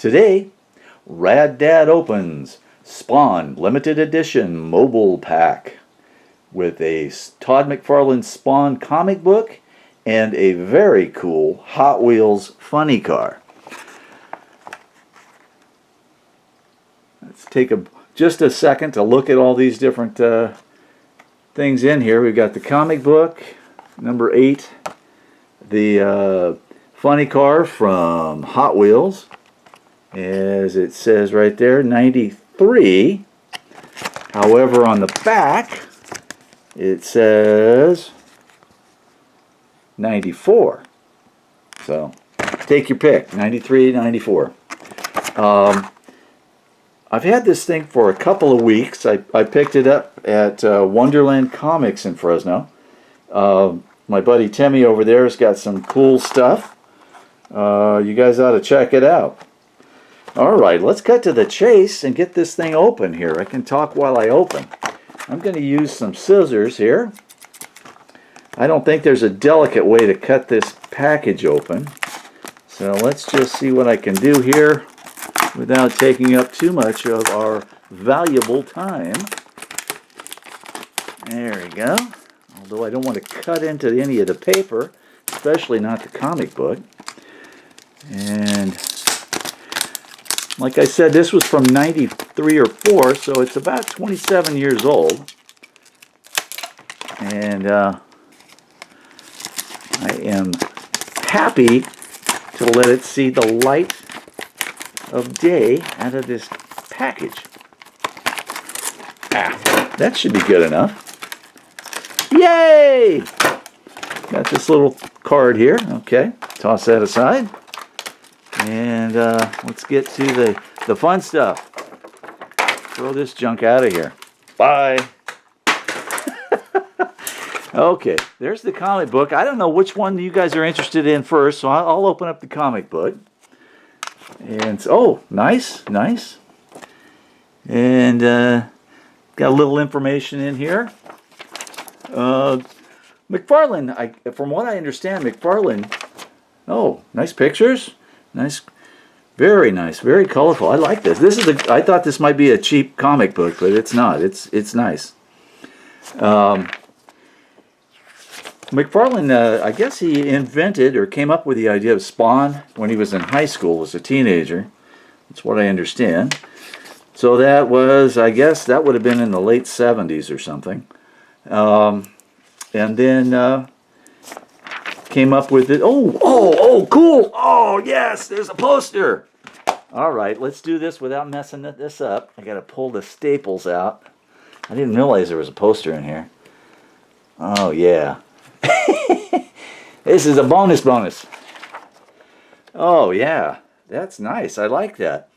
Today, Rad Dad Opens Spawn Limited Edition Mobile Pack with a Todd McFarlane Spawn comic book and a very cool Hot Wheels funny car. Let's take just a second to look at all these different things in here. We've got the comic book, number 8, the funny car from Hot Wheels, as it says right there, 93. However, on the back, it says 94. So, take your pick, 93, 94. I've had this thing for a couple of weeks. I picked it up at Wonderland Comics in Fresno. My buddy Timmy over there has got some cool stuff. You guys ought to check it out. Alright, let's cut to the chase and get this thing open here. I can talk while I open. I'm going to use some scissors here. I don't think there's a delicate way to cut this package open. So let's just see what I can do here without taking up too much of our valuable time. There we go. Although I don't want to cut into any of the paper, especially not the comic book. And like I said, this was from 93 or 4, so it's about 27 years old. And I am happy to let it see the light of day out of this package. That should be good enough. Yay! Got this little card here. Okay, toss that aside. And let's get to the fun stuff. Throw this junk out of here. Bye. Okay, there's the comic book. I don't know which one you guys are interested in first, so I'll open up the comic book. And oh, nice, nice. And got a little information in here. McFarlane, from what I understand, McFarlane. Oh, nice pictures. Nice, very colorful. I like this. This is I thought this might be a cheap comic book, but it's not. It's nice. McFarlane, I guess he invented or came up with the idea of Spawn when he was in high school as a teenager. That's what I understand. So that was, I guess, that would have been in the late 70s or something. And then came up with it. Oh, cool. Oh, yes, there's a poster. All right, let's do this without messing this up. I got to pull the staples out. I didn't realize there was a poster in here. Oh, yeah. This is a bonus. Oh yeah, that's nice. I like that.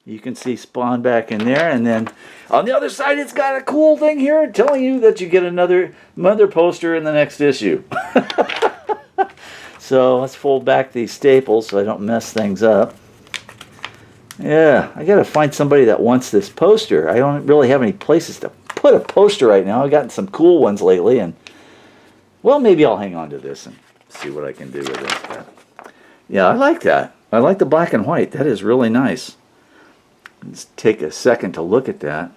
You can see Spawn back in there, and then on the other side it's got a cool thing here telling you that you get another poster in the next issue. So let's fold back these staples so I don't mess things up. Yeah, I gotta find somebody that wants this poster. I don't really have any places to put a poster right now. I've gotten some cool ones lately, and well, maybe I'll hang on to this and see what I can do with it. Yeah, I like that. I like the black and white. That is really nice. Let's take a second to look at that.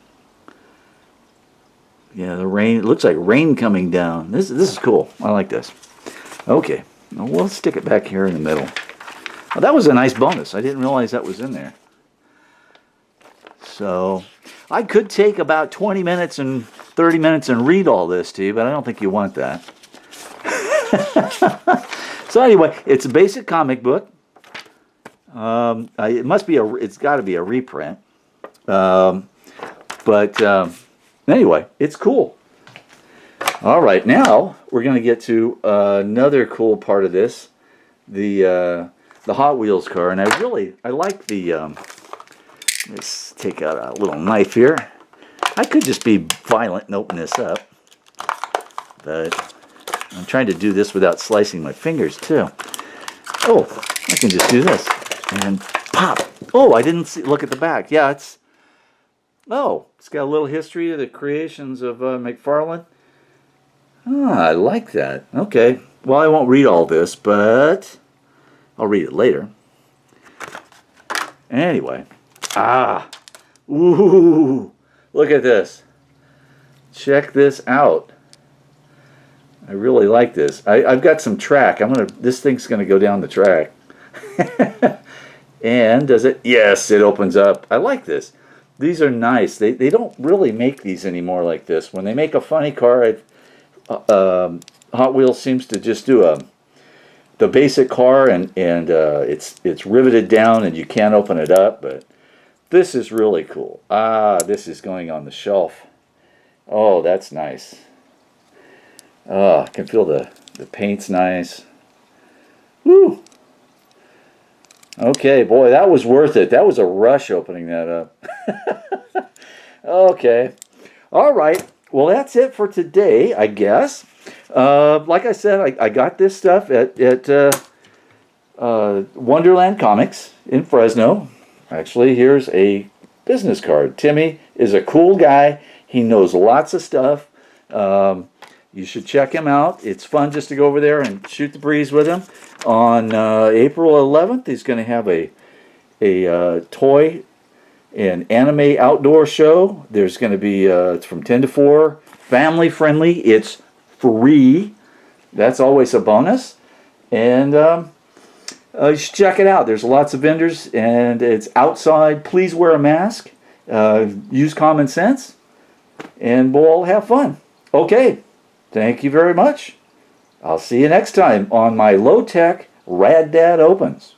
Yeah, the rain. It looks like rain coming down. This is cool. I like this. Okay, well, we'll stick it back here in the middle. Well, that was a nice bonus. I didn't realize that was in there. So I could take about 20 minutes and 30 minutes and read all this to you, but I don't think you want that. So anyway, it's a basic comic book. It must be it's got to be a reprint. But anyway, it's cool. All right, now we're going to get to another cool part of this, the Hot Wheels car, and I like the. Let's take out a little knife here. I could just be violent and open this up, but I'm trying to do this without slicing my fingers too. Oh, I can just do this and pop. Oh, I didn't look at the back. Yeah, it's got a little history of the creations of McFarlane. I like that. Okay, well, I won't read all this, but I'll read it later. Anyway. Ooh, look at this. Check this out. I really like this. I've got some track. This thing's gonna go down the track. And does it? Yes, it opens up. I like this. These are nice. They don't really make these anymore like this. When they make a funny car, Hot Wheels seems to just do the basic car, and it's riveted down and you can't open it up. But this is really cool. This is going on the shelf. Oh, that's nice. I can feel the paint's nice. Woo! Okay, boy, that was worth it. That was a rush opening that up. Okay. All right. Well, that's it for today, I guess. Like I said, I got this stuff at Wonderland Comics in Fresno. Actually, here's a business card. Timmy is a cool guy. He knows lots of stuff. You should check him out. It's fun just to go over there and shoot the breeze with him. On April 11th, he's going to have a toy and anime outdoor show. There's going to be it's from 10 to 4, family friendly. It's free. That's always a bonus. And you should check it out. There's lots of vendors, and it's outside. Please wear a mask. Use common sense, and we'll all have fun. Okay. Thank you very much. I'll see you next time on my low-tech Rad Dad Opens.